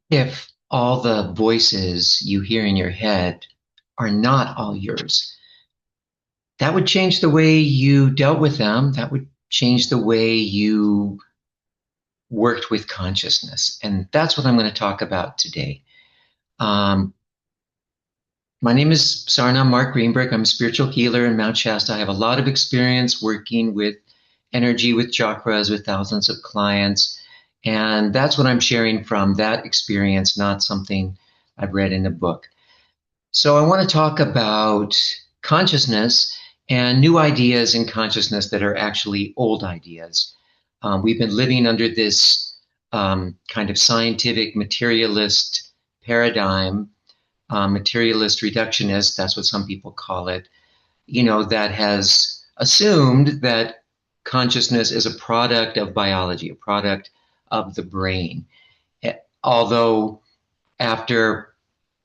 If all the voices you hear in your head are not all yours, that would change the way you dealt with them. That would change the way you worked with consciousness. And that's what I'm going to talk about today. Um, my name is Sarna Mark Greenberg. I'm a spiritual healer in Mount Shasta. I have a lot of experience working with energy, with chakras, with thousands of clients. And that's what I'm sharing from that experience, not something I've read in a book. So I want to talk about consciousness and new ideas in consciousness that are actually old ideas. We've been living under this kind of scientific materialist paradigm, materialist reductionist, that's what some people call it, that has assumed that consciousness is a product of biology, a product of the brain. Although after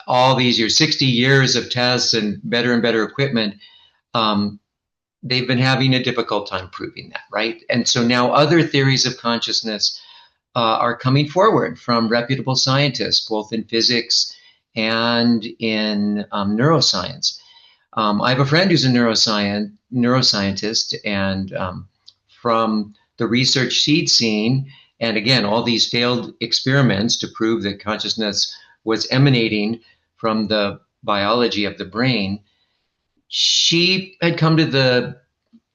all these years, 60 years of tests and better equipment, um, they've been having a difficult time proving that, right? And so now other theories of consciousness are coming forward from reputable scientists, both in physics and in neuroscience. I have a friend who's a neuroscientist, and from the research she'd seen, and again, all these failed experiments to prove that consciousness was emanating from the biology of the brain, she had come to the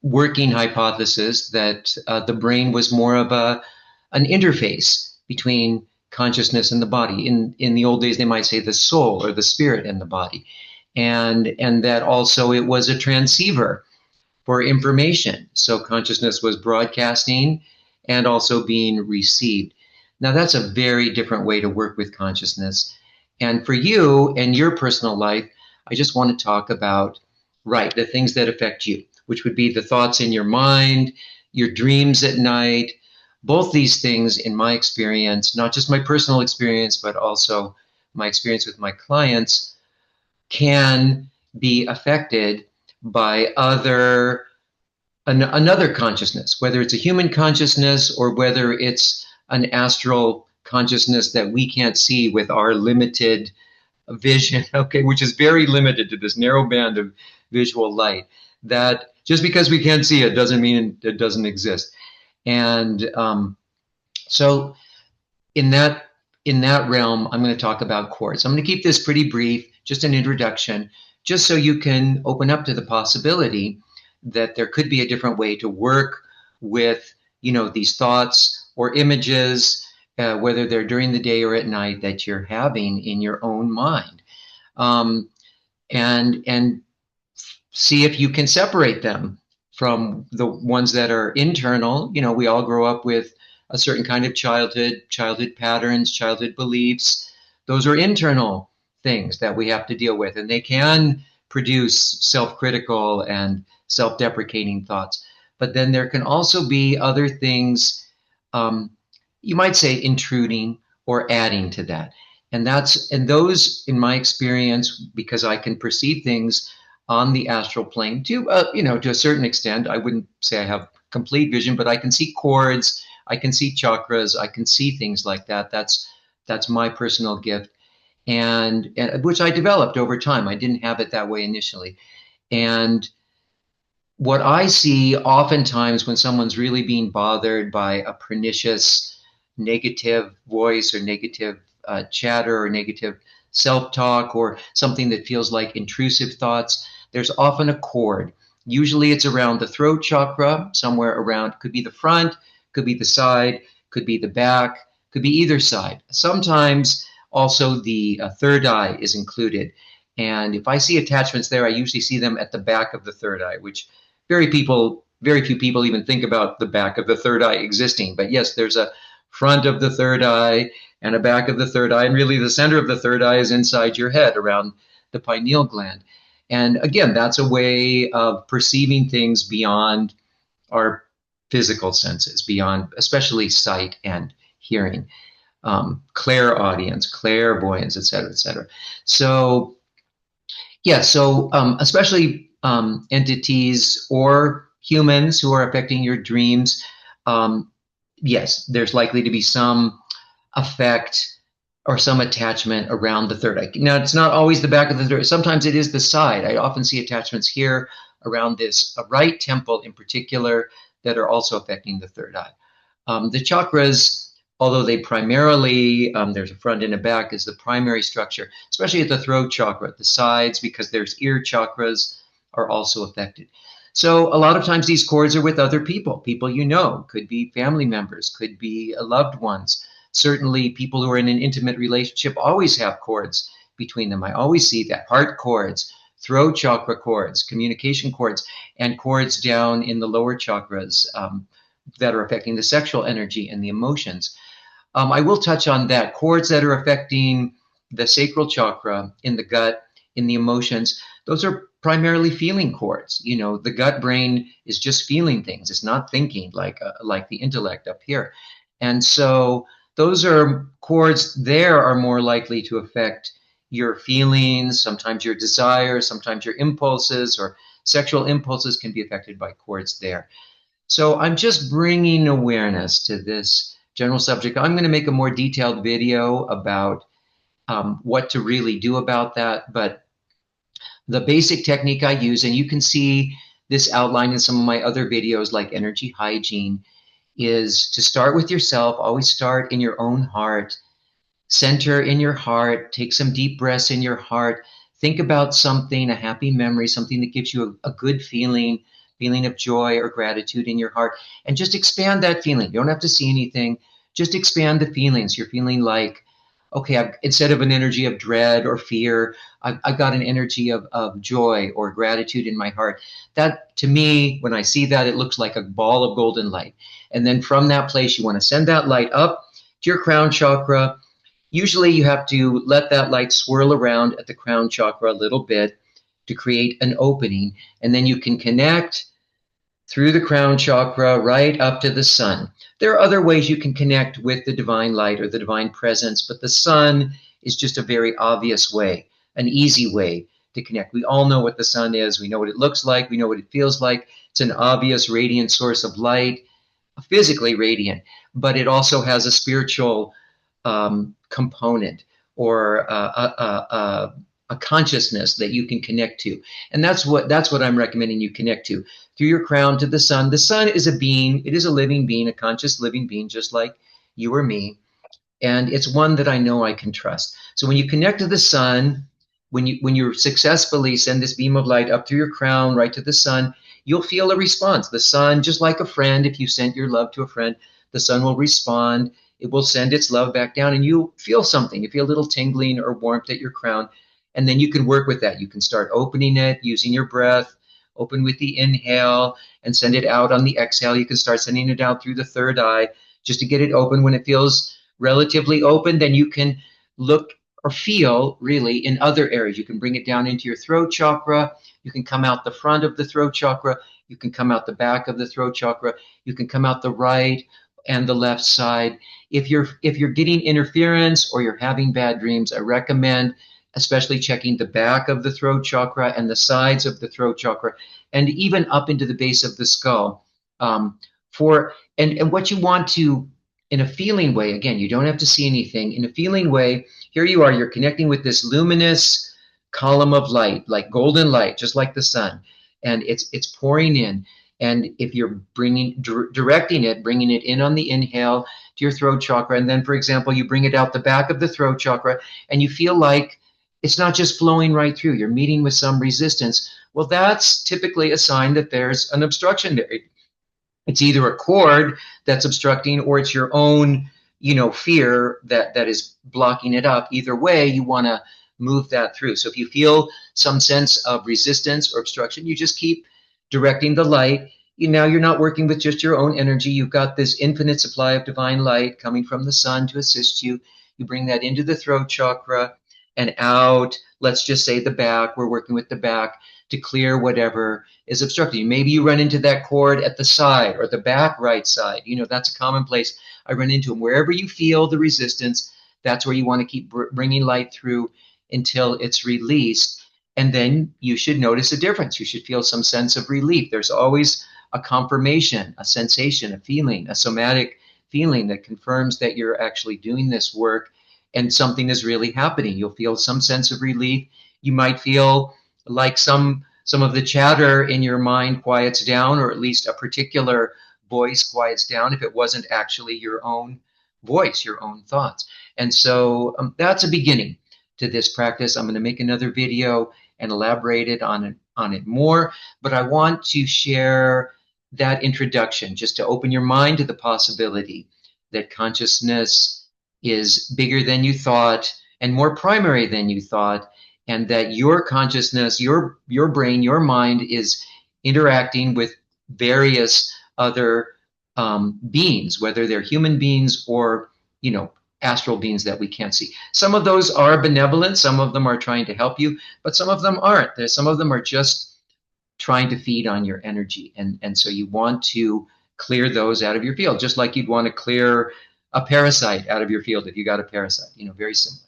working hypothesis that the brain was more of an interface between consciousness and the body. In the old days, they might say the soul or the spirit and the body, and that also it was a transceiver for information. So consciousness was broadcasting and also being received. Now that's a very different way to work with consciousness. And for you and your personal life, I just want to talk about, right, the things that affect you, which would be the thoughts in your mind, your dreams at night. Both these things, in my experience, not just my personal experience, but also my experience with my clients, can be affected by another consciousness, whether it's a human consciousness or whether it's an astral consciousness that we can't see with our limited vision, okay, which is very limited to this narrow band of visual light. That just because we can't see it doesn't mean it doesn't exist. And so in that in that realm, I'm going to talk about quartz. I'm going to keep this pretty brief, just an introduction, just so you can open up to the possibility that there could be a different way to work with, these thoughts or images, whether they're during the day or at night, that you're having in your own mind, um, and see if you can separate them from the ones that are internal. We all grow up with a certain kind of childhood patterns, childhood beliefs. Those are internal things that we have to deal with, and they can produce self-critical and self-deprecating thoughts. But then there can also be other things, you might say, intruding or adding to that. And those, in my experience, because I can perceive things on the astral plane to a certain extent. I wouldn't say I have complete vision, but I can see chords, I can see chakras, I can see things like that. That's my personal gift, and which I developed over time. I didn't have it that way initially. And what I see oftentimes when someone's really being bothered by a pernicious negative voice or negative chatter or negative self-talk or something that feels like intrusive thoughts, there's often a cord. Usually it's around the throat chakra, somewhere around, could be the front, could be the side, could be the back, could be either side. Sometimes also the third eye is included. And if I see attachments there, I usually see them at the back of the third eye, which very few people even think about the back of the third eye existing. But yes, there's a front of the third eye and a back of the third eye. And really the center of the third eye is inside your head around the pineal gland. And again, that's a way of perceiving things beyond our physical senses, beyond especially sight and hearing, clairaudience, clairvoyance, et cetera, et cetera. So, yeah, so especially entities or humans who are affecting your dreams, yes, there's likely to be some effect or some attachment around the third eye. Now, it's not always the back of the third. Sometimes it is the side. I often see attachments here around this right temple in particular that are also affecting the third eye. The chakras, although they primarily, there's a front and a back, is the primary structure, especially at the throat chakra, at the sides, because there's ear chakras are also affected. So a lot of times these cords are with other people, people you know, could be family members, could be loved ones. Certainly people who are in an intimate relationship always have cords between them. I always see that. Heart cords, throat chakra cords, communication cords, and cords down in the lower chakras that are affecting the sexual energy and the emotions. I will touch on that. Cords that are affecting the sacral chakra in the gut, in the emotions, those are primarily feeling cords. You know, the gut brain is just feeling things. It's not thinking like the intellect up here. And so those are cords there are more likely to affect your feelings, sometimes your desires, sometimes your impulses, or sexual impulses can be affected by cords there. So I'm just bringing awareness to this general subject. I'm going to make a more detailed video about what to really do about that. But the basic technique I use, and you can see this outlined in some of my other videos like energy hygiene, is to start with yourself. Always start in your own heart. Center in your heart. Take some deep breaths in your heart. Think about something, a happy memory, something that gives you a good feeling of joy or gratitude in your heart, and just expand that feeling. You don't have to see anything. Just expand the feelings. You're feeling like, okay, instead of an energy of dread or fear, I've got an energy of joy or gratitude in my heart. That, to me, when I see that, it looks like a ball of golden light. And then from that place, you want to send that light up to your crown chakra. Usually you have to let that light swirl around at the crown chakra a little bit to create an opening. And then you can connect through the crown chakra right up to the sun. There are other ways you can connect with the divine light or the divine presence, but the sun is just a very obvious way, an easy way to connect. We all know what the sun is. We know what it looks like. We know what it feels like. It's an obvious radiant source of light, physically radiant, but it also has a spiritual component or a consciousness that you can connect to. And that's what I'm recommending you connect to. Through your crown to the sun. The sun is a being. It is a living being, a conscious living being, just like you or me. And it's one that I know I can trust. So when you connect to the sun, when you successfully send this beam of light up through your crown right to the sun, you'll feel a response. The sun, just like a friend, if you sent your love to a friend, the sun will respond. It will send its love back down, and you feel something. You feel a little tingling or warmth at your crown, and then you can work with that. You can start opening it using your breath. Open with the inhale and send it out on the exhale. You can start sending it out through the third eye just to get it open. When it feels relatively open, then you can look or feel really in other areas. You can bring it down into your throat chakra. You can come out the front of the throat chakra. You can come out the back of the throat chakra. You can come out the right and the left side. If you're getting interference or you're having bad dreams, I recommend especially checking the back of the throat chakra and the sides of the throat chakra, and even up into the base of the skull. And what you want to, in a feeling way, again, you don't have to see anything. In a feeling way, here you are, you're connecting with this luminous column of light, like golden light, just like the sun, and it's pouring in. And if you're directing it, bringing it in on the inhale to your throat chakra, and then, for example, you bring it out the back of the throat chakra, and you feel like it's not just flowing right through. You're meeting with some resistance. Well, that's typically a sign that there's an obstruction there. It's either a cord that's obstructing, or it's your own, fear that is blocking it up. Either way, you want to move that through. So if you feel some sense of resistance or obstruction, you just keep directing the light. Now you're not working with just your own energy. You've got this infinite supply of divine light coming from the sun to assist you. You bring that into the throat chakra and out, let's just say the back. We're working with the back to clear whatever is obstructing. Maybe you run into that cord at the side or the back right side. That's a common place I run into them. Wherever you feel the resistance, that's where you want to keep bringing light through until it's released. And then you should notice a difference. You should feel some sense of relief. There's always a confirmation, a sensation, a feeling, a somatic feeling that confirms that you're actually doing this work. and something is really happening. You'll feel some sense of relief. You might feel like some of the chatter in your mind quiets down, or at least a particular voice quiets down if it wasn't actually your own voice, your own thoughts. And so that's a beginning to this practice. I'm going to make another video and elaborate on it more, but I want to share that introduction just to open your mind to the possibility that consciousness is bigger than you thought and more primary than you thought, and that your consciousness, your brain, your mind is interacting with various other beings, whether they're human beings or, astral beings that we can't see. Some of those are benevolent, some of them are trying to help you, but some of them aren't. Some of them are just trying to feed on your energy. And so you want to clear those out of your field, just like you'd want to clear a parasite out of your field if you got a parasite, very similar.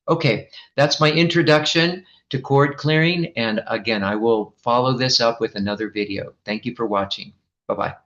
Okay, that's my introduction to cord clearing. And again, I will follow this up with another video. Thank you for watching. Bye-bye.